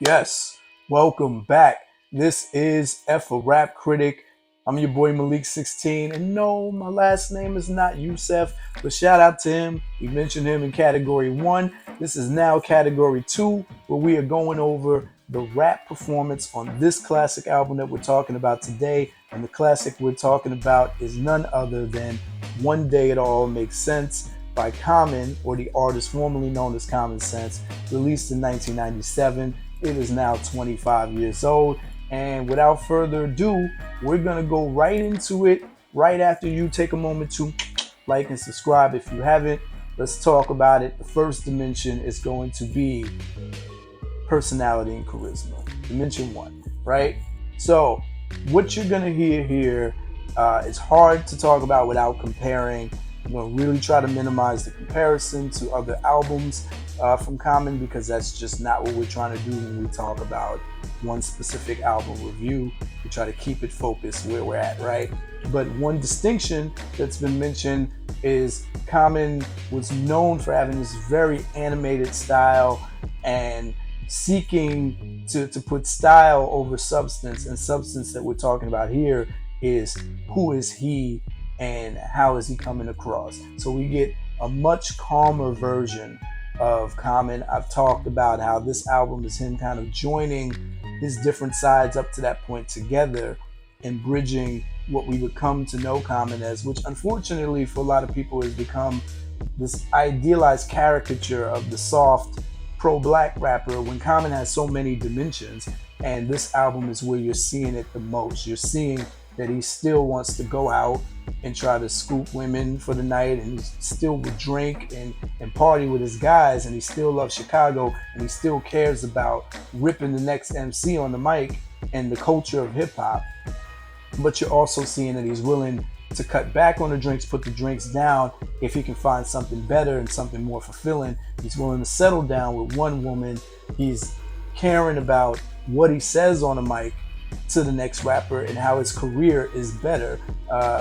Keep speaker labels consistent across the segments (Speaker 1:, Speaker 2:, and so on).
Speaker 1: Yes, welcome back. This is A RAP CRITIC. I'm your boy Malik16, and no, my last name is not Youssef, but shout out to him. We mentioned him in category 1. This is now category 2, where we are going over the rap performance on this classic album that we're talking about today. And the classic we're talking about is none other than One Day It All Makes Sense by Common, or the artist formerly known as Common Sense, released in 1997. It is now 25 years old. And without further ado, we're going to go right into it right after you take a moment to like and subscribe if you haven't. Let's talk about it. The first dimension is going to be personality and charisma. Dimension 1, right? So, what you're going to hear here is hard to talk about without comparing. I'm going to really try to minimize the comparison to other albums from Common, because that's just not what we're trying to do when we talk about one specific album review. We try to keep it focused where we're at, right? But one distinction that's been mentioned is Common was known for having this very animated style and seeking to put style over substance. And substance that we're talking about here is who is he and how is he coming across. So we get a much calmer version of Common. I've talked about how this album is him kind of joining his different sides up to that point together and bridging what we would come to know Common as, which unfortunately for a lot of people has become this idealized caricature of the soft pro-black rapper, when Common has so many dimensions. And this album is where you're seeing it the most. You're seeing that he still wants to go out and try to scoop women for the night, and he still would drink and party with his guys, and he still loves Chicago, and he still cares about ripping the next MC on the mic and the culture of hip-hop. But you're also seeing that he's willing to cut back on the drinks, put the drinks down if he can find something better and something more fulfilling. He's willing to settle down with one woman. He's caring about what he says on the mic to the next rapper and how his career is better,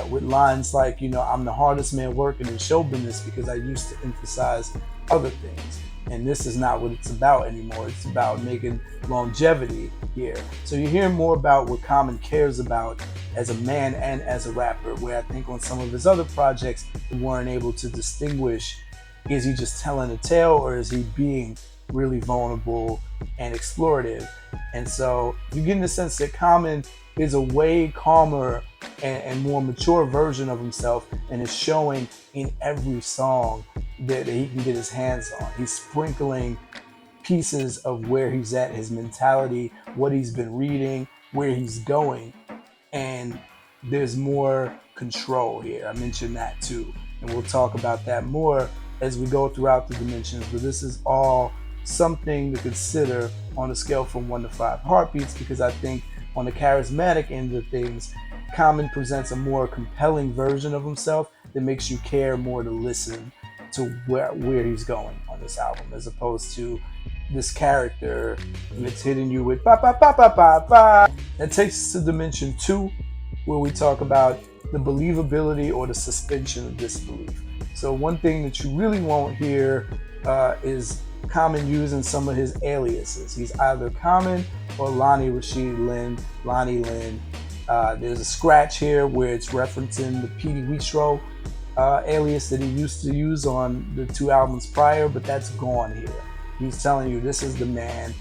Speaker 1: with lines like, I'm the hardest man working in show business because I used to emphasize other things. And this is not what it's about anymore. It's about making longevity here. So you hear more about what Common cares about as a man and as a rapper, where I think on some of his other projects, we weren't able to distinguish, is he just telling a tale or is he being really vulnerable and explorative? And so you get in the sense that Common is a way calmer and more mature version of himself, and is showing in every song that he can get his hands on. He's sprinkling pieces of where he's at, his mentality, what he's been reading, where he's going, and there's more control here. I mentioned that too, and we'll talk about that more as we go throughout the dimensions, but this is all something to consider on a scale from 1 to 5 heartbeats, because I think on the charismatic end of things, Common presents a more compelling version of himself that makes you care more to listen to where he's going on this album, as opposed to this character that's hitting you with ba ba ba ba ba ba. That takes us to dimension 2, where we talk about the believability or the suspension of disbelief. So one thing that you really won't hear is Common using some of his aliases. He's either Common or Lonnie Rashid Lynn, Lonnie Lynn. There's a scratch here where it's referencing the Petey Wheatstraw alias that he used to use on the 2 albums prior, but that's gone here. He's telling you this is the man.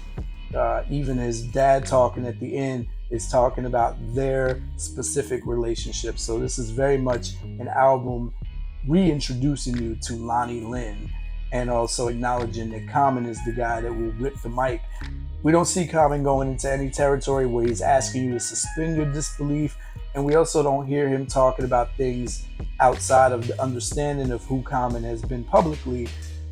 Speaker 1: Even his dad talking at the end is talking about their specific relationship. So this is very much an album reintroducing you to Lonnie Lynn, and also acknowledging that Common is the guy that will rip the mic. We don't see Common going into any territory where he's asking you to suspend your disbelief, and we also don't hear him talking about things outside of the understanding of who Common has been publicly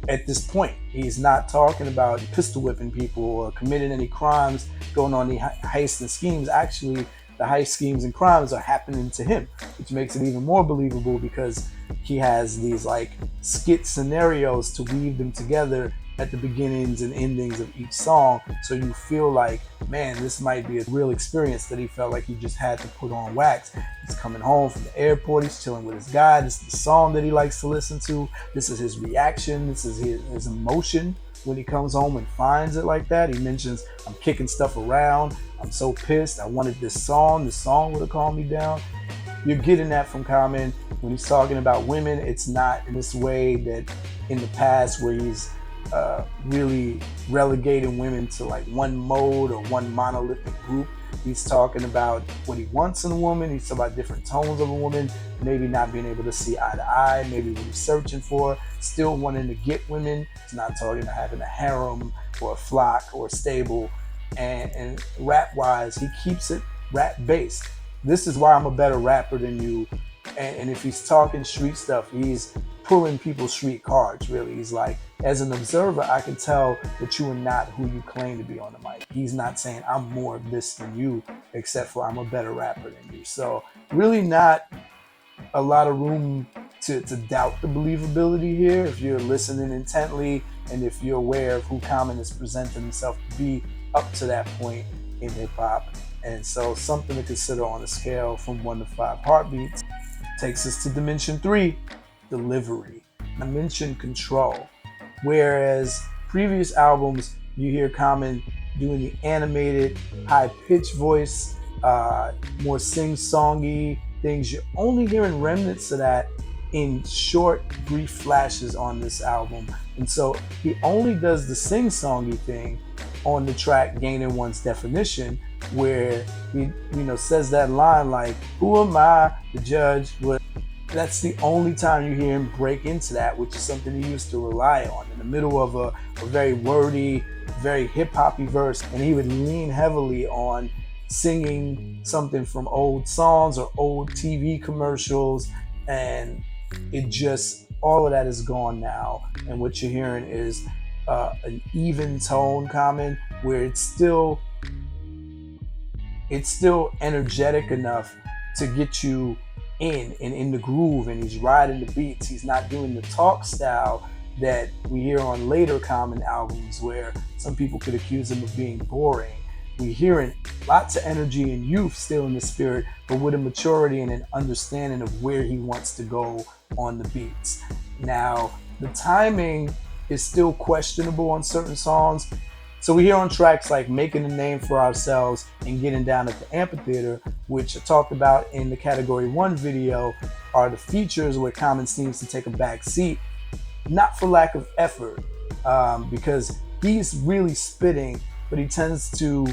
Speaker 1: at this point. He's not talking about pistol whipping people or committing any crimes, going on the heists and schemes. Actually, the heist schemes and crimes are happening to him, which makes it even more believable, because he has these like skit scenarios to weave them together at the beginnings and endings of each song. So you feel like, man, this might be a real experience that he felt like he just had to put on wax. He's coming home from the airport, he's chilling with his guy, this is the song that he likes to listen to, this is his reaction, this is his emotion, when he comes home and finds it like that. He mentions, I'm kicking stuff around, I'm so pissed, I wanted this song would have calmed me down. You're getting that from Common. When he's talking about women, it's not in this way that in the past where he's really relegating women to like one mode or one monolithic group. He's talking about what he wants in a woman. He's talking about different tones of a woman, maybe not being able to see eye to eye, maybe what he's searching for, still wanting to get women. He's not talking about having a harem or a flock or a stable. And rap-wise, he keeps it rap-based. This is why I'm a better rapper than you. And if he's talking street stuff, he's pulling people's street cards, really. He's like, as an observer, I can tell that you are not who you claim to be on the mic. He's not saying I'm more of this than you, except for I'm a better rapper than you. So really not a lot of room to doubt the believability here if you're listening intently and if you're aware of who Common is presenting himself to be up to that point in hip-hop. And so something to consider on a scale from 1 to 5 heartbeats. Takes us to dimension 3, delivery. Dimension control. Whereas previous albums, you hear Common doing the animated, high-pitched voice, more sing-songy things. You're only hearing remnants of that in short, brief flashes on this album. And so he only does the sing-songy thing on the track Gaining One's Definition, where he says that line like, who am I, the judge? But that's the only time you hear him break into that, which is something he used to rely on in the middle of a very wordy, very hip-hoppy verse. And he would lean heavily on singing something from old songs or old TV commercials. And it just, all of that is gone now. And what you're hearing is an even tone Common, where it's still energetic enough to get you in the groove, and he's riding the beats. He's not doing the talk style that we hear on later Common albums, where some people could accuse him of being boring. We're hearing lots of energy and youth still in the spirit, but with a maturity and an understanding of where he wants to go on the beats. Now, the timing is still questionable on certain songs. So we hear on tracks like Making a Name for Ourselves and Getting Down at the Amphitheater, which I talked about in the Category 1 video, are the features where Common seems to take a back seat, not for lack of effort, because he's really spitting, but he tends to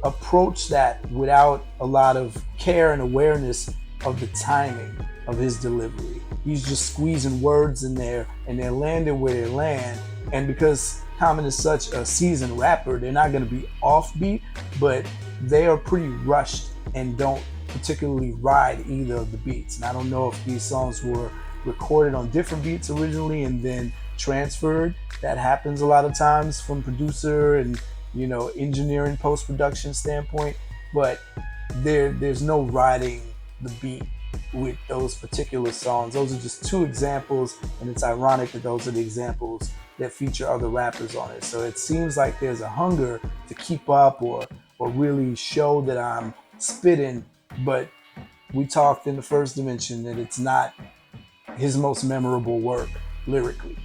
Speaker 1: approach that without a lot of care and awareness of the timing of his delivery. He's just squeezing words in there and they're landing where they land. And because Common is such a seasoned rapper, they're not going to be offbeat, but they are pretty rushed and don't particularly ride either of the beats. And I don't know if these songs were recorded on different beats originally and then transferred. That happens a lot of times from producer and engineering post-production standpoint, but there's no riding the beat with those particular songs. Those are just two examples, and it's ironic that those are the examples that feature other rappers on it. So it seems like there's a hunger to keep up or really show that I'm spitting, but we talked in the first dimension that it's not his most memorable work lyrically.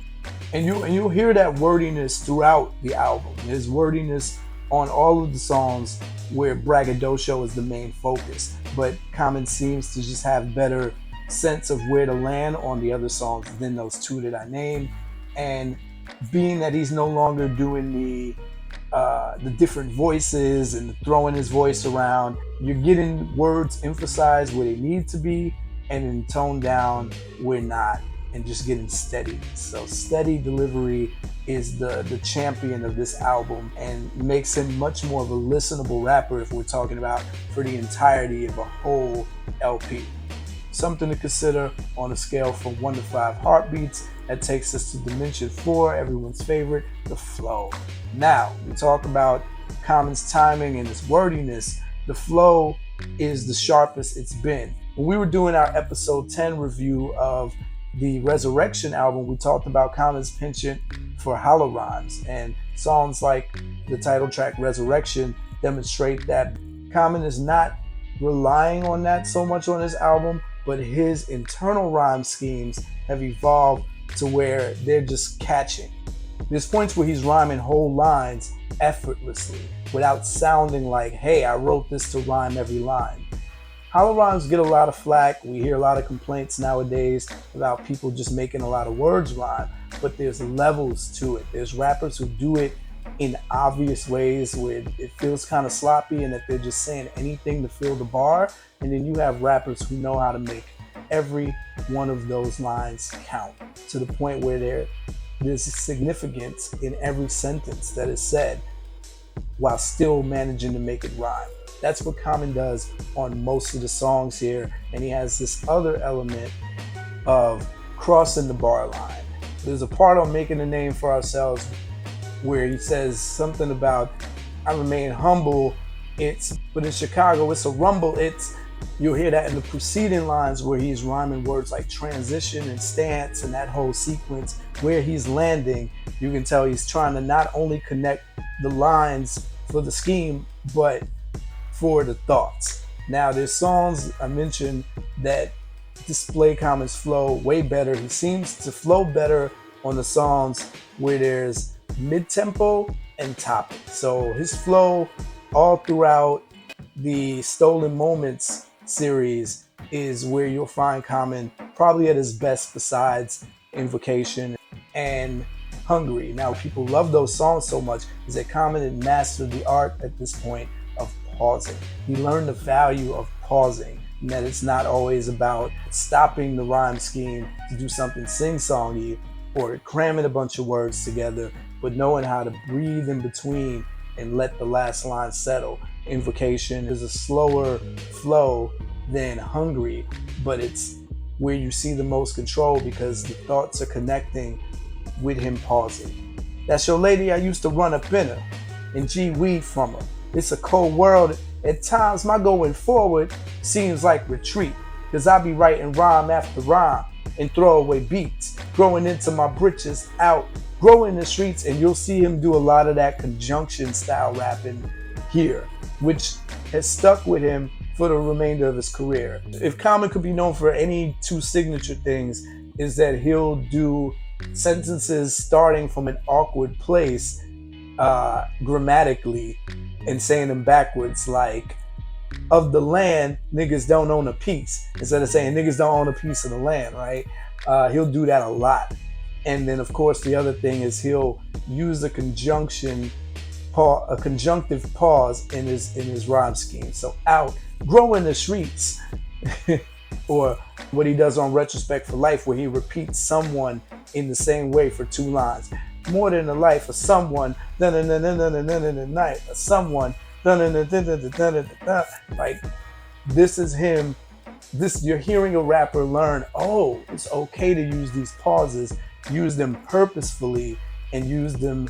Speaker 1: And you'll hear that wordiness throughout the album. There's wordiness on all of the songs where braggadocio is the main focus, but Common seems to just have better sense of where to land on the other songs than those two that I named. And being that he's no longer doing the different voices and throwing his voice around, you're getting words emphasized where they need to be and then toned down where not, and just getting steady. So steady delivery is the champion of this album and makes him much more of a listenable rapper if we're talking about for the entirety of a whole LP. Something to consider on a scale from 1 to 5 heartbeats. That takes us to dimension 4, everyone's favorite, the flow. Now, we talk about Common's timing and his wordiness. The flow is the sharpest it's been. When we were doing our episode 10 review of the Resurrection album, we talked about Common's penchant for hollow rhymes, and songs like the title track Resurrection demonstrate that Common is not relying on that so much on his album, but his internal rhyme schemes have evolved to where they're just catching. There's points where he's rhyming whole lines effortlessly without sounding like, hey, I wrote this to rhyme every line. Hollow rhymes get a lot of flack. We hear a lot of complaints nowadays about people just making a lot of words rhyme, but there's levels to it. There's rappers who do it in obvious ways where it feels kind of sloppy and that they're just saying anything to fill the bar. And then you have rappers who know how to make every one of those lines count to the point where there's significance in every sentence that is said while still managing to make it rhyme. That's what Common does on most of the songs here. And he has this other element of crossing the bar line. There's a part on Making a Name for Ourselves where he says something about, I remain humble, but in Chicago, it's a rumble, you'll hear that in the preceding lines where he's rhyming words like transition and stance and that whole sequence where he's landing. You can tell he's trying to not only connect the lines for the scheme, but for the thoughts. Now, there's songs I mentioned that display Common's flow way better. He seems to flow better on the songs where there's mid-tempo and topic. So his flow all throughout the Stolen Moments series is where you'll find Common probably at his best besides Invocation and Hungry. Now, people love those songs so much is that Common had mastered the art at this point of pausing. He learned the value of pausing, and that it's not always about stopping the rhyme scheme to do something sing-songy or cramming a bunch of words together, but knowing how to breathe in between and let the last line settle. Invocation is a slower flow than Hungry, but it's where you see the most control because the thoughts are connecting with him pausing. That's your lady I used to run up in her and G-weed from her. It's a cold world. At times my going forward seems like retreat, cause I be writing rhyme after rhyme and throwaway beats, growing into my britches out, growing the streets, and you'll see him do a lot of that conjunction style rapping here, which has stuck with him for the remainder of his career. If Common could be known for any two signature things, is that he'll do sentences starting from an awkward place grammatically and saying them backwards, like, of the land, niggas don't own a piece, instead of saying niggas don't own a piece of the land, right? He'll do that a lot. And then, of course, the other thing is he'll use a conjunctive pause in his rhyme scheme. So out, grow in the streets, or what he does on Retrospect for Life, where he repeats someone in the same way for two lines. More than the life of someone, night of someone, like this is him. You're hearing a rapper learn, oh, it's okay to use these pauses, use them purposefully, and use them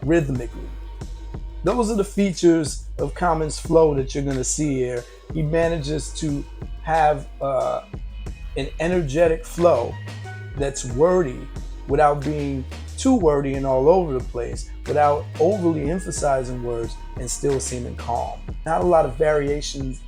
Speaker 1: rhythmically. Those are the features of Common's flow that you're going to see here. He manages to have an energetic flow that's wordy without being too wordy and all over the place, without overly emphasizing words and still seeming calm. Not a lot of variations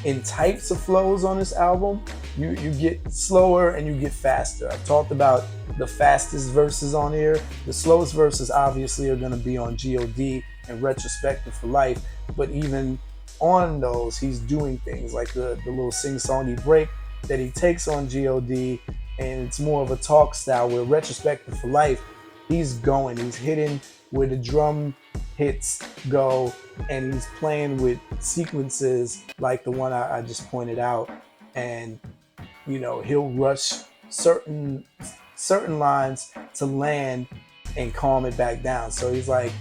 Speaker 1: in types of flows on this album. You get slower and you get faster. I've talked about the fastest verses on here. The slowest verses obviously are going to be on G.O.D. and Retrospective for Life, but even on those, he's doing things like the little sing-songy break that he takes on G.O.D., and it's more of a talk style, where Retrospective for Life, he's hitting where the drum hits go, and he's playing with sequences like the one I just pointed out, and he'll rush certain lines to land and calm it back down. So he's like,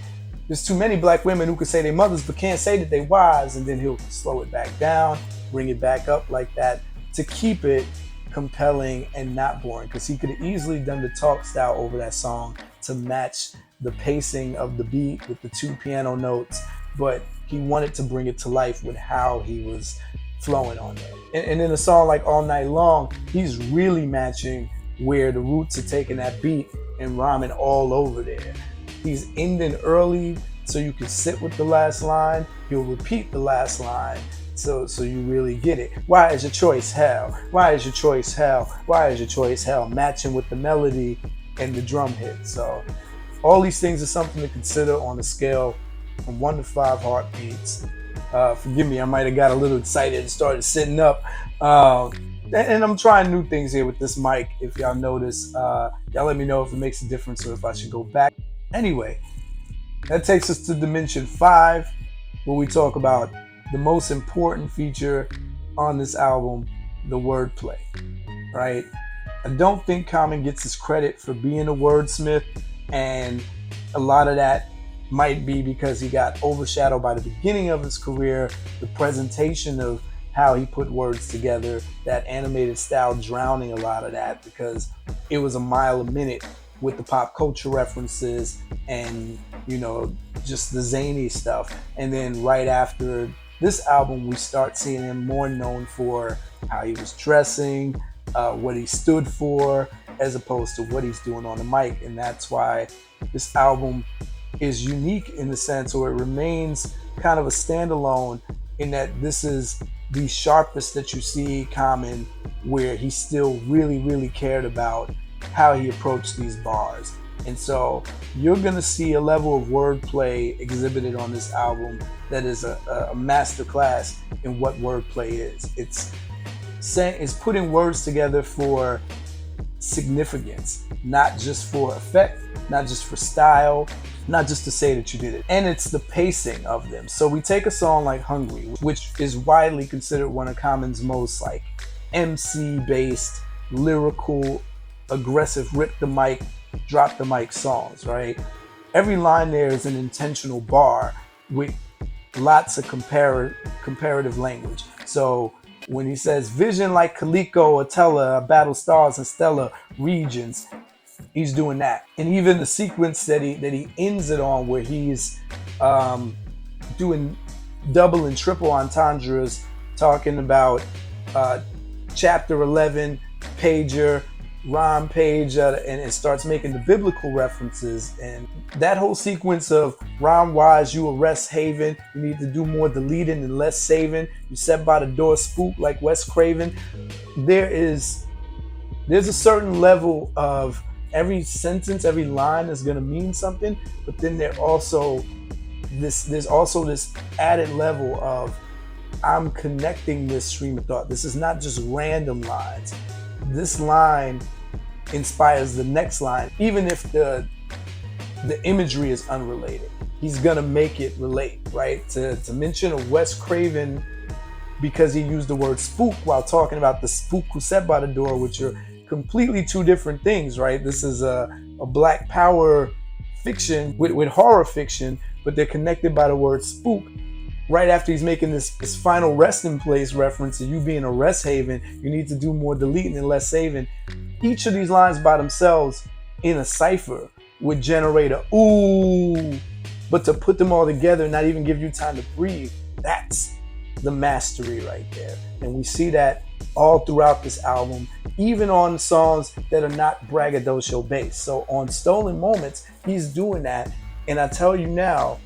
Speaker 1: there's too many black women who could say they mothers but can't say that they wives, and then he'll slow it back down, bring it back up like that to keep it compelling and not boring, because he could have easily done the talk style over that song to match the pacing of the beat with the two piano notes, but he wanted to bring it to life with how he was flowing on it. And in a song like All Night Long, he's really matching where the Roots are taking that beat and rhyming all over there. He's ending early so you can sit with the last line. He'll repeat the last line so you really get it. Why is your choice hell? Why is your choice hell? Why is your choice hell? Matching with the melody and the drum hit. So All these things are something to consider on a scale from 1 to 5 heartbeats. Forgive me, I might have got a little excited and started sitting up. And I'm trying new things here with this mic. If y'all notice, y'all let me know if it makes a difference or if I should go back. Anyway, that takes us to dimension 5, where we talk about the most important feature on this album, the wordplay, right? I don't think Common gets his credit for being a wordsmith, and a lot of that might be because he got overshadowed by the beginning of his career, the presentation of how he put words together, that animated style drowning a lot of that because it was a mile a minute with the pop culture references and, you know, just the zany stuff. And then right after this album, we start seeing him more known for how he was dressing, what he stood for, as opposed to what he's doing on the mic. And that's why this album is unique in the sense where it remains kind of a standalone in that this is the sharpest that you see Common, where he still really, really cared about how he approached these bars. And so you're going to see a level of wordplay exhibited on this album that is a masterclass in what wordplay is. It's putting words together for significance, not just for effect, not just for style, not just to say that you did it. And it's the pacing of them. So we take a song like Hungry, which is widely considered one of Common's most like MC-based, lyrical, aggressive, rip the mic, drop the mic songs, right? Every line there is an intentional bar with lots of comparative language. So when he says vision like Coleco, Atella, battle stars and stellar regions, he's doing that. And even the sequence that he ends it on, where he's doing double and triple entendres, talking about chapter 11, pager, rhyme page, and it starts making the biblical references. And that whole sequence of rhyme wise, you a rest haven, you need to do more deleting and less saving, you set by the door spook like Wes Craven. There's a certain level of every sentence, every line is going to mean something, but then there's also this added level of I'm connecting this stream of thought. This is not just random lines. This line inspires the next line, even if the imagery is unrelated. He's gonna make it relate, right? To mention a Wes Craven because he used the word spook while talking about the spook who sat by the door, which are completely two different things, right? This is a Black Power fiction with horror fiction, but they're connected by the word spook. Right after he's making this final resting place reference to you being a rest haven, you need to do more deleting and less saving. Each of these lines by themselves in a cipher would generate a ooh, but to put them all together and not even give you time to breathe, that's the mastery right there. And we see that all throughout this album, even on songs that are not braggadocio based. So on Stolen Moments, he's doing that. And I tell you now,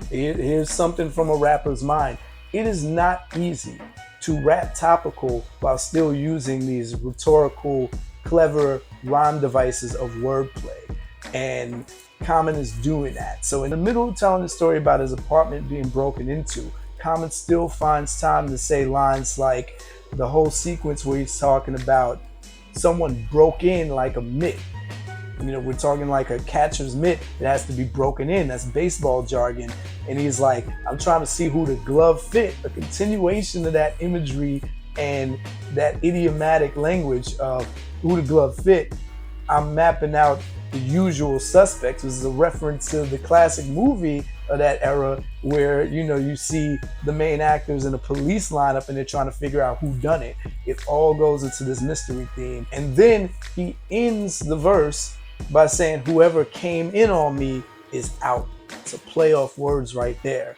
Speaker 1: here's something from a rapper's mind. It is not easy to rap topical while still using these rhetorical, clever rhyme devices of wordplay. And Common is doing that. So in the middle of telling the story about his apartment being broken into, Common still finds time to say lines like the whole sequence where he's talking about someone broke in like a mitt. You know, we're talking like a catcher's mitt that has to be broken in. That's baseball jargon. And he's like, I'm trying to see who the glove fit. A continuation of that imagery and that idiomatic language of who the glove fit. I'm mapping out The Usual Suspects, which is a reference to the classic movie of that era where, you know, you see the main actors in a police lineup and they're trying to figure out who done it. It all goes into this mystery theme. And then he ends the verse by saying, whoever came in on me is out. It's a play off words right there.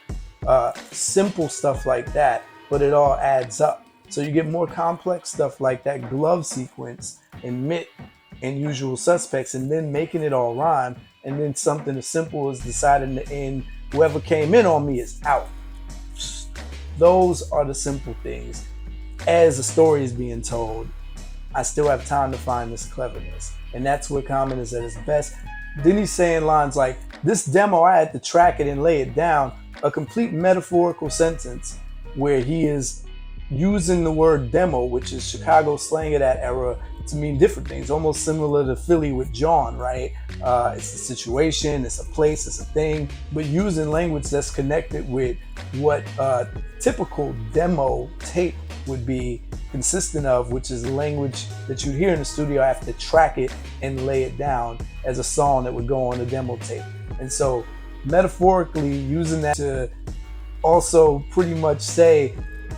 Speaker 1: Simple stuff like that, but it all adds up. So you get more complex stuff like that glove sequence and mitt and Usual Suspects, and then making it all rhyme, and then something as simple as deciding to end, whoever came in on me is out. Those are the simple things. As the story is being told, I still have time to find this cleverness. And that's where Common is at his best. Then he's saying lines like, this demo, I had to track it and lay it down. A complete metaphorical sentence where he is using the word demo, which is Chicago slang of that era, to mean different things, almost similar to Philly with John, right? It's a situation, it's a place, it's a thing, but using language that's connected with what a typical demo tape would be consistent of, which is language that you'd hear in the studio. I have to track it and lay it down as a song that would go on a demo tape. And so metaphorically using that to also pretty much say,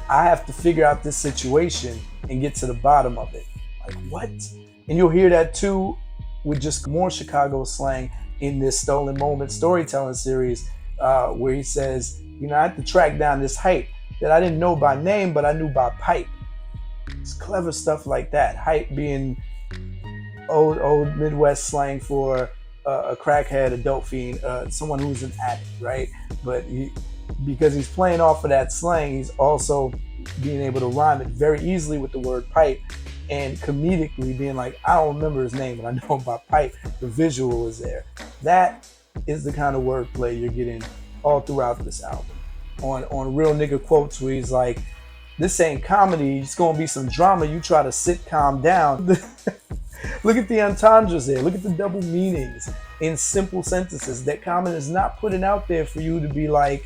Speaker 1: I have to figure out this situation and get to the bottom of it. Like, what? And you'll hear that too with just more Chicago slang in this Stolen Moment storytelling series, where he says, you know, I had to track down this hype that I didn't know by name, but I knew by pipe. It's clever stuff like that. Hype being old Midwest slang for a crackhead, a dope fiend, someone who's an addict, right? But because he's playing off of that slang, he's also being able to rhyme it very easily with the word pipe, and comedically being like, I don't remember his name, but I know about pipe. The visual is there. That is the kind of wordplay you're getting all throughout this album. On Real Nigga Quotes, where he's like, this ain't comedy, it's gonna be some drama, you try to sitcom down. Look at the entendres there, look at the double meanings in simple sentences that Common is not putting out there for you to be like,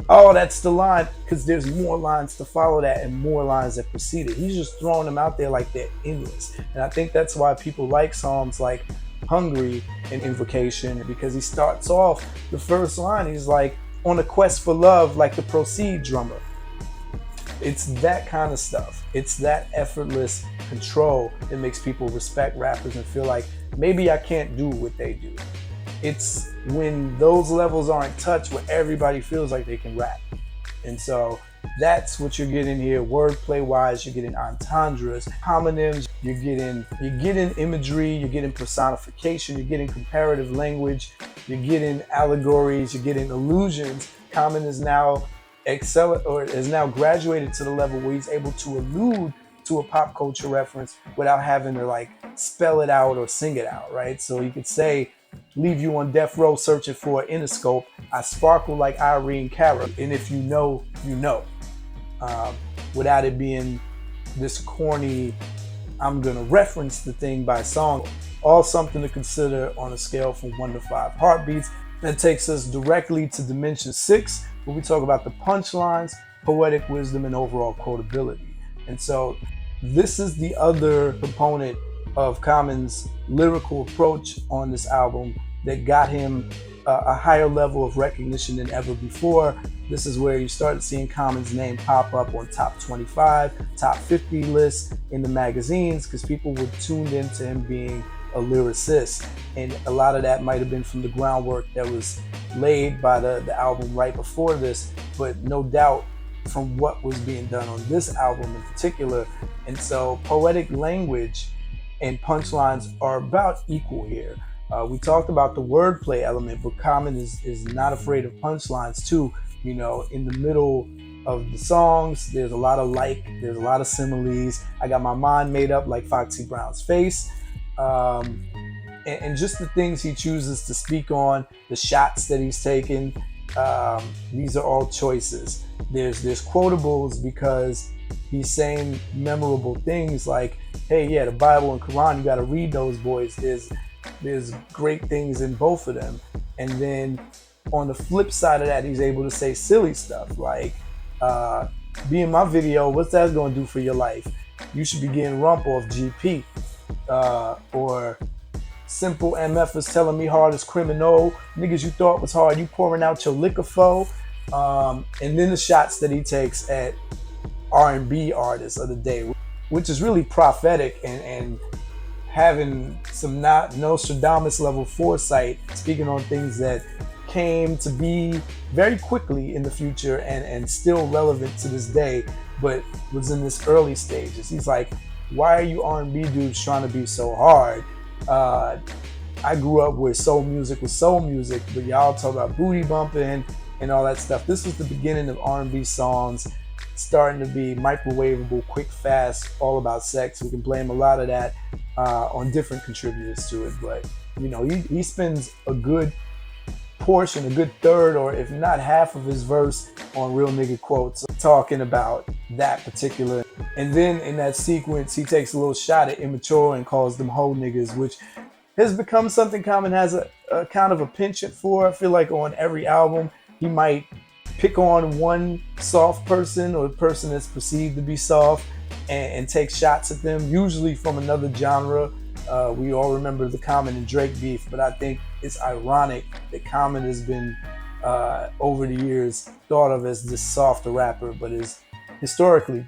Speaker 1: oh, that's the line, because there's more lines to follow that and more lines that precede it. He's just throwing them out there like they're endless. And I think that's why people like songs like Hungry and Invocation, because he starts off the first line, he's like, on a quest for love like the Proceed drummer. It's that kind of stuff. It's that effortless control that makes people respect rappers and feel like maybe I can't do what they do. It's when those levels aren't touched where everybody feels like they can rap. And so that's what you're getting here. Wordplay wise, you're getting entendres, homonyms, you're getting imagery, you're getting personification, you're getting comparative language, you're getting allegories, you're getting illusions. Common is now has now graduated to the level where he's able to allude to a pop culture reference without having to like spell it out or sing it out, right? So you could say, leave you on death row searching for an Interscope. I sparkle like Irene Cara. And if you know, you know. Without it being this corny, I'm gonna reference the thing by song. All something to consider on a scale from 1 to 5 heartbeats. That takes us directly to dimension 6, where we talk about the punchlines, poetic wisdom, and overall quotability. And so this is the other component of Common's lyrical approach on this album that got him a higher level of recognition than ever before. This is where you started seeing Common's name pop up on top 25, top 50 lists in the magazines, because people were tuned into him being a lyricist. And a lot of that might have been from the groundwork that was laid by the album right before this, but no doubt from what was being done on this album in particular. And so poetic language and punchlines are about equal here. We talked about the wordplay element, but Common is not afraid of punchlines too. You know, in the middle of the songs, there's a lot of there's a lot of similes. I got my mind made up like Foxy Brown's face. And just the things he chooses to speak on, the shots that he's taken, these are all choices. There's quotables because he's saying memorable things like, hey, yeah, the Bible and Quran, you got to read those boys. There's great things in both of them. And then on the flip side of that, he's able to say silly stuff like, be in my video, what's that going to do for your life? You should be getting rump off GP. Or simple MF is telling me hard as criminal. Niggas you thought was hard, you pouring out your liquor foe. And then the shots that he takes at R&B artists of the day, which is really prophetic and having some not Nostradamus level foresight, speaking on things that came to be very quickly in the future and still relevant to this day, but was in this early stages. He's like, why are you R&B dudes trying to be so hard? I grew up where soul music was soul music, but y'all talk about booty bumping and all that stuff. This was the beginning of R&B songs starting to be microwavable, quick, fast, all about sex. We can blame a lot of that on different contributors to it, but he spends a good portion, a good third, or if not half of his verse on Real Nigga Quotes, talking about that particular. And then in that sequence, he takes a little shot at Immature and calls them hoe niggas, which has become something Common has a kind of a penchant for. I feel like on every album, he might pick on one soft person or a person that's perceived to be soft and take shots at them, usually from another genre. We all remember the Common and Drake beef, but I think it's ironic that Common has been, over the years, thought of as this softer rapper, but is historically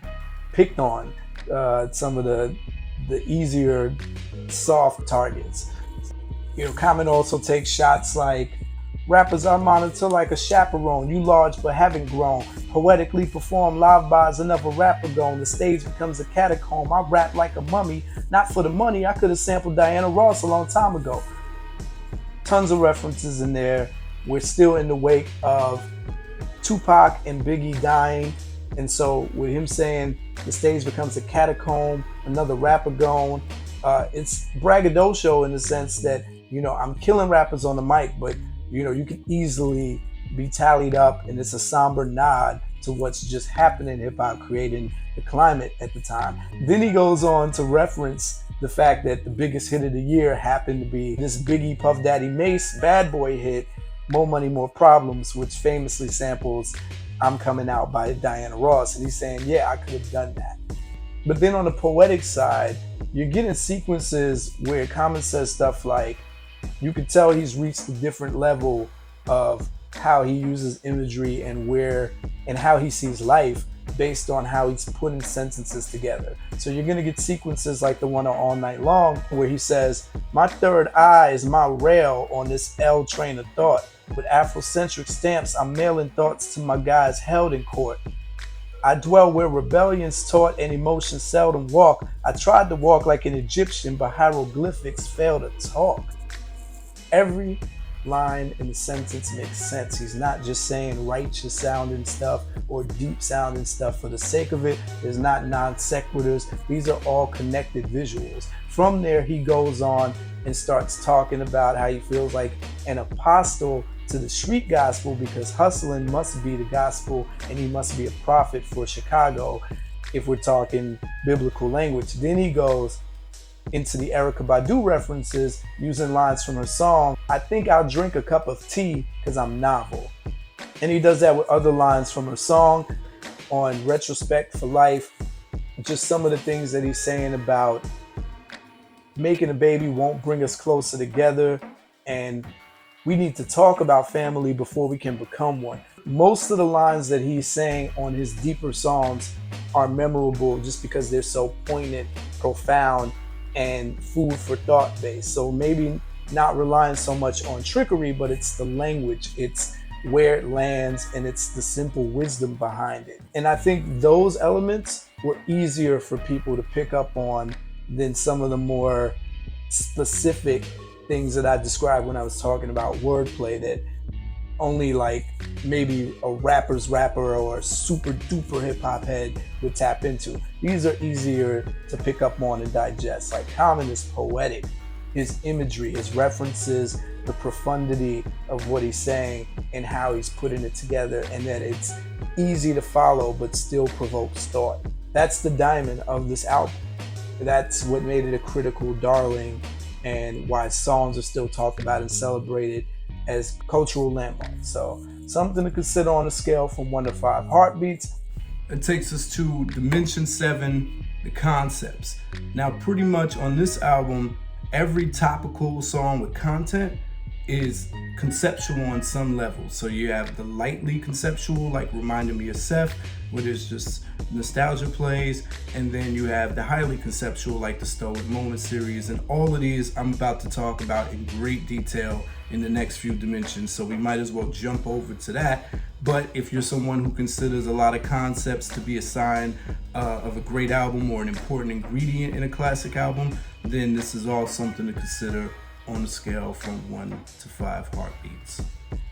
Speaker 1: picked on some of the easier soft targets. Common also takes shots like, rappers are monitored like a chaperone. You large but haven't grown. Poetically perform live bars another rapper gone. The stage becomes a catacomb. I rap like a mummy. Not for the money. I could have sampled Diana Ross a long time ago. Tons of references in there. We're still in the wake of Tupac and Biggie dying. And so with him saying the stage becomes a catacomb, another rapper gone, it's braggadocio in the sense that, I'm killing rappers on the mic, but you can easily be tallied up, and it's a somber nod to what's just happened in hip hop, creating the climate at the time. Then he goes on to reference the fact that the biggest hit of the year happened to be this Biggie Puff Daddy Mace Bad Boy hit, More Money, More Problems, which famously samples I'm Coming Out by Diana Ross. And he's saying, yeah, I could have done that. But then on the poetic side, you're getting sequences where Common says stuff like, you could tell he's reached a different level of how he uses imagery and how he sees life based on how he's putting sentences together. So you're going to get sequences like the one on All Night Long where he says, my third eye is my rail on this L train of thought. With Afrocentric stamps, I'm mailing thoughts to my guys held in court. I dwell where rebellion's taught and emotions seldom walk. I tried to walk like an Egyptian, but hieroglyphics fail to talk. Every line in the sentence makes sense. He's not just saying righteous sounding stuff or deep sounding stuff for the sake of it. There's not non sequiturs. These are all connected visuals. From there, he goes on and starts talking about how he feels like an apostle to the street gospel because hustling must be the gospel and he must be a prophet for Chicago if we're talking biblical language. Then he goes into the Erykah Badu references using lines from her song, I think I'll drink a cup of tea because I'm novel. And he does that with other lines from her song on Retrospect for Life. Just some of the things that he's saying about making a baby won't bring us closer together, and we need to talk about family before we can become one. Most of the lines that he's saying on his deeper songs are memorable just because they're so poignant, profound, and food for thought based. So maybe not relying so much on trickery, but it's the language, it's where it lands, and it's the simple wisdom behind it. And I think those elements were easier for people to pick up on than some of the more specific things that I described when I was talking about wordplay that only like maybe a rapper's rapper or a super duper hip hop head would tap into. These are easier to pick up on and digest. Like Common is poetic. His imagery, his references, the profundity of what he's saying and how he's putting it together, and that it's easy to follow but still provokes thought. That's the diamond of this album. That's what made it a critical darling and why songs are still talked about and celebrated as cultural landmarks. So something to consider on a scale from 1 to 5 heartbeats. It takes us to Dimension 7, the concepts. Now pretty much on this album, every topical song with content is conceptual on some level. So you have the lightly conceptual, like Reminding Me of Seth, where there's just nostalgia plays, and then you have the highly conceptual, like the Stoic Moment series, and all of these I'm about to talk about in great detail in the next few dimensions, so we might as well jump over to that. But if you're someone who considers a lot of concepts to be a sign of a great album or an important ingredient in a classic album, then this is all something to consider on a scale from 1 to 5 heartbeats.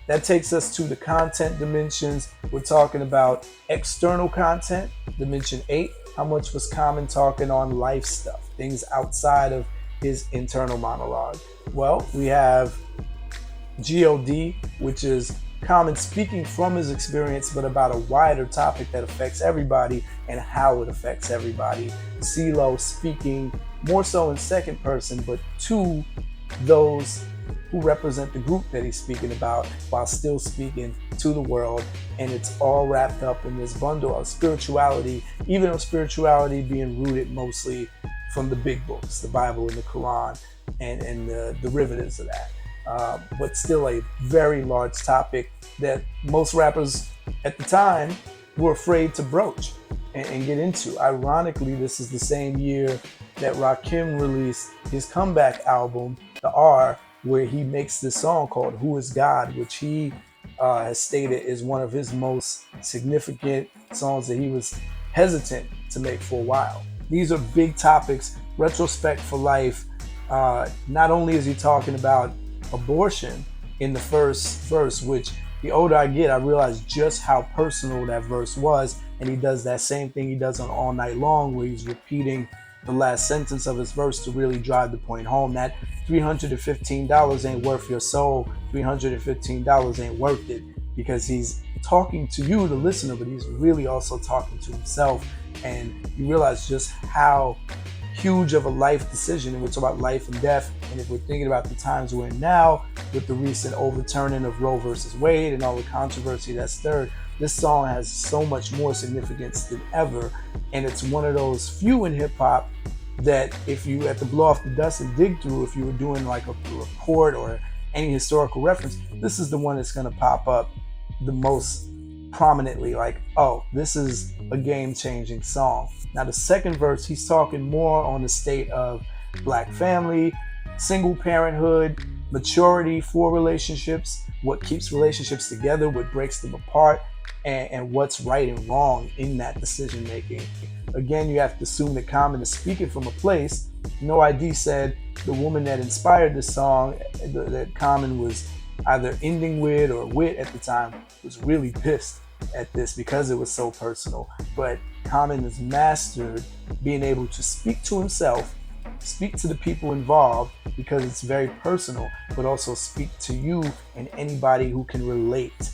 Speaker 1: That takes us to the content dimensions. We're talking about external content, dimension 8. How much was Common talking on life stuff, things outside of his internal monologue? Well, we have God, which is Common speaking from his experience, but about a wider topic that affects everybody and how it affects everybody. CeeLo speaking more so in second person, but to those who represent the group that he's speaking about while still speaking to the world. And it's all wrapped up in this bundle of spirituality, even though spirituality being rooted mostly from the big books, the Bible and the Quran, and the derivatives of that. But still a very large topic that most rappers at the time were afraid to broach and get into. Ironically, this is the same year that Rakim released his comeback album, The R, where he makes this song called Who Is God, which he has stated is one of his most significant songs that he was hesitant to make for a while. These are big topics. Retrospect for Life. Not only is he talking about abortion in the first verse, which the older I get, I realize just how personal that verse was. And he does that same thing he does on All Night Long, where he's repeating the last sentence of his verse to really drive the point home that $315 ain't worth your soul. $315 ain't worth it, because he's talking to you, the listener, but he's really also talking to himself. And you realize just how huge of a life decision, and we're talking about life and death. And if we're thinking about the times we're in now, with the recent overturning of Roe versus Wade and all the controversy that's stirred, this song has so much more significance than ever. And it's one of those few in hip hop that if you had to blow off the dust and dig through, if you were doing like a report or any historical reference, this is the one that's going to pop up the most prominently, like, oh, this is a game-changing song. Now the second verse, he's talking more on the state of Black family, single parenthood, maturity for relationships, what keeps relationships together, what breaks them apart, and what's right and wrong in that decision making. Again, you have to assume that Common is speaking from a place. No ID said the woman that inspired this song, that Common was either ending with or with at the time, was really pissed at this because it was so personal. But Common has mastered being able to speak to himself, speak to the people involved because it's very personal, but also speak to you and anybody who can relate.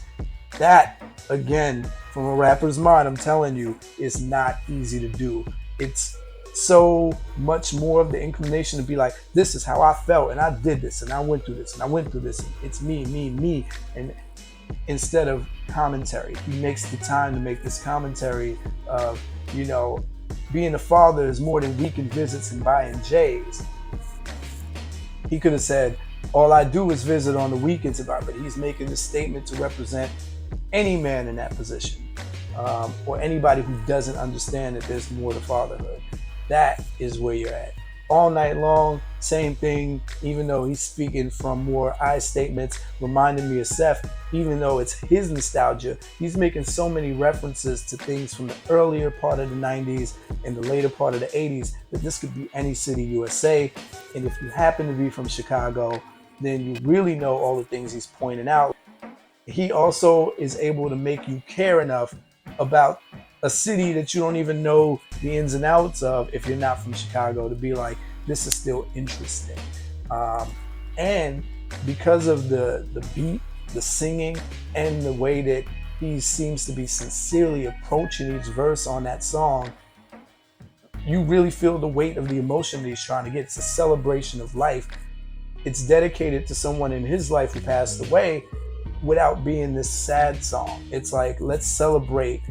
Speaker 1: That, again, from a rapper's mind, I'm telling you, is not easy to do. It's so much more of the inclination to be like, this is how I felt, and I did this, and I went through this, and I went through this, and it's me, me, me. And instead of commentary, he makes the time to make this commentary of, you know, being a father is more than weekend visits and buying J's. He could have said, all I do is visit on the weekends, but he's making this statement to represent any man in that position, or anybody who doesn't understand that there's more to fatherhood. That is where you're at. All Night Long, same thing, even though he's speaking from more I statements, reminding me of Seth, even though it's his nostalgia, he's making so many references to things from the earlier part of the 90s and the later part of the 80s that this could be any city USA. And if you happen to be from Chicago, then you really know all the things he's pointing out. He also is able to make you care enough about a city that you don't even know the ins and outs of if you're not from Chicago, to be like, this is still interesting. And because of the beat, the singing, and the way that he seems to be sincerely approaching each verse on that song, you really feel the weight of the emotion that he's trying to get. It's a celebration of life. It's dedicated to someone in his life who passed away without being this sad song. It's like, let's celebrate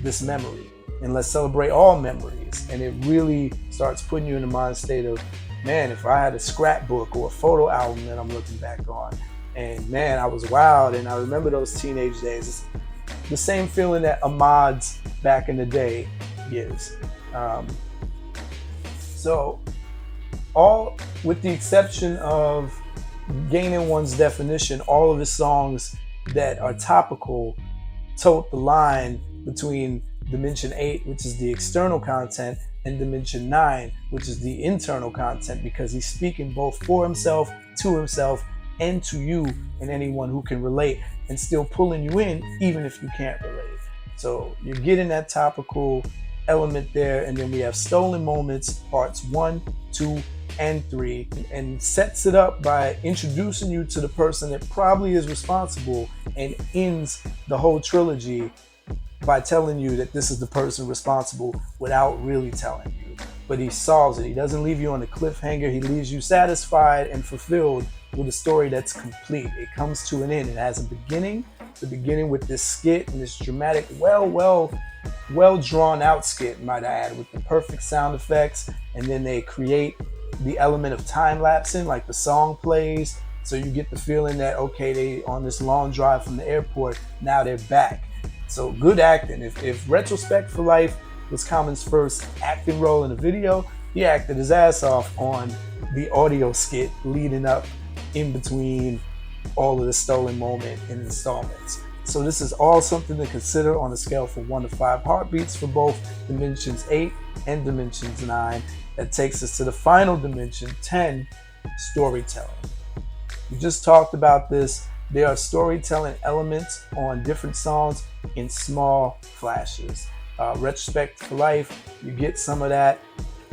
Speaker 1: this memory and let's celebrate all memories. And it really starts putting you in the mind state of, man, if I had a scrapbook or a photo album that I'm looking back on, and man, I was wild and I remember those teenage days. It's the same feeling that Ahmad's back in the day gives. So all, with the exception of Gaining One's Definition, all of his songs that are topical tote the line between Dimension 8, which is the external content, and Dimension 9, which is the internal content, because he's speaking both for himself, to himself, and to you and anyone who can relate, and still pulling you in even if you can't relate. So you're getting that topical element there. And then we have Stolen Moments, parts 1, 2, and 3, and sets it up by introducing you to the person that probably is responsible, and ends the whole trilogy by telling you that this is the person responsible without really telling you. But he solves it. He doesn't leave you on a cliffhanger. He leaves you satisfied and fulfilled with a story that's complete. It comes to an end. It has a beginning, the beginning with this skit and this dramatic, well drawn out skit, might I add, with the perfect sound effects. And then they create the element of time lapsing, like the song plays. So you get the feeling that, okay, they on this long drive from the airport, now they're back. So good acting. If Retrospect for Life was Common's first acting role in a video, he acted his ass off on the audio skit leading up in between all of the stolen moment in installments. So this is all something to consider on a scale from 1 to 5 heartbeats for both Dimensions 8 and Dimensions 9. That takes us to the final dimension, 10, storytelling. We just talked about this. There are storytelling elements on different songs in small flashes. Retrospect for Life, you get some of that,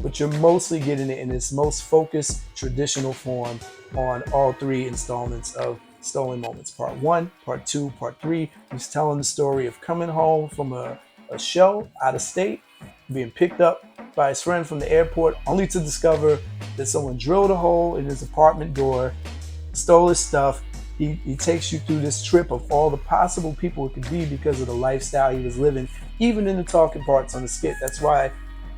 Speaker 1: but you're mostly getting it in its most focused traditional form on all 3 installments of Stolen Moments. Part 1, Part 2, Part 3. He's telling the story of coming home from a show out of state, being picked up by his friend from the airport, only to discover that someone drilled a hole in his apartment door, stole his stuff. He takes you through this trip of all the possible people it could be because of the lifestyle he was living, even in the talking parts on the skit. That's why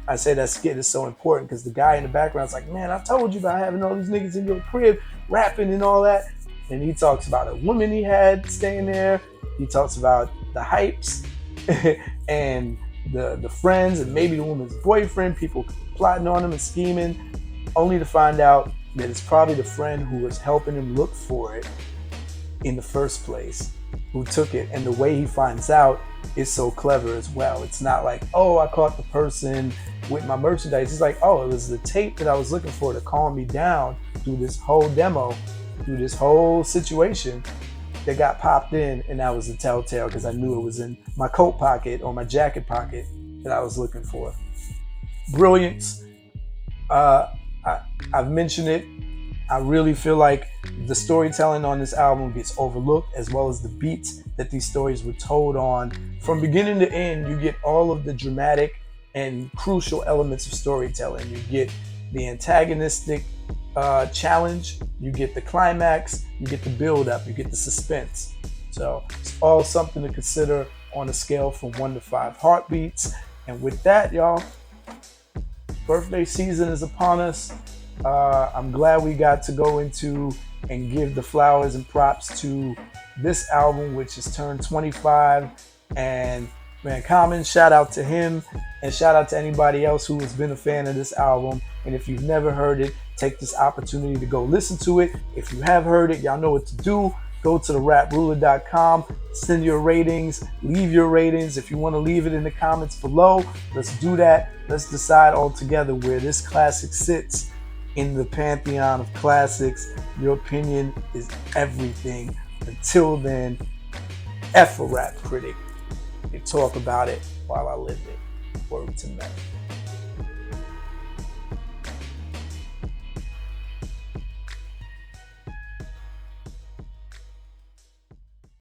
Speaker 1: I say that skit is so important, because the guy in the background is like, man, I told you about having all these niggas in your crib rapping and all that. And he talks about a woman he had staying there. He talks about the hypes and the friends and maybe the woman's boyfriend, people plotting on him and scheming, only to find out that it's probably the friend who was helping him look for it in the first place who took it. And the way he finds out is so clever as well. It's not like, oh, I caught the person with my merchandise. It's like, oh, it was the tape that I was looking for to calm me down through this whole demo, through this whole situation that got popped in, and that was the telltale, because I knew it was in my coat pocket or my jacket pocket that I was looking for. Brilliance. I've mentioned it. I really feel like the storytelling on this album gets overlooked, as well as the beats that these stories were told on. From beginning to end, you get all of the dramatic and crucial elements of storytelling. You get the antagonistic challenge, you get the climax, you get the build-up, you get the suspense. So it's all something to consider on a scale from 1 to 5 heartbeats. And with that, y'all, birthday season is upon us. I'm glad we got to go into and give the flowers and props to this album, which has turned 25. And man, Common, shout out to him, and shout out to anybody else who has been a fan of this album. And if you've never heard it, take this opportunity to go listen to it. If you have heard it, y'all know what to do. Go to theraprouleur.com, send your ratings, leave your ratings. If you want to leave it in the comments below, let's do that. Let's decide all together where this classic sits in the pantheon of classics. Your opinion is everything. Until then, F a rap critic. They talk about it while I live it. Word to mouth.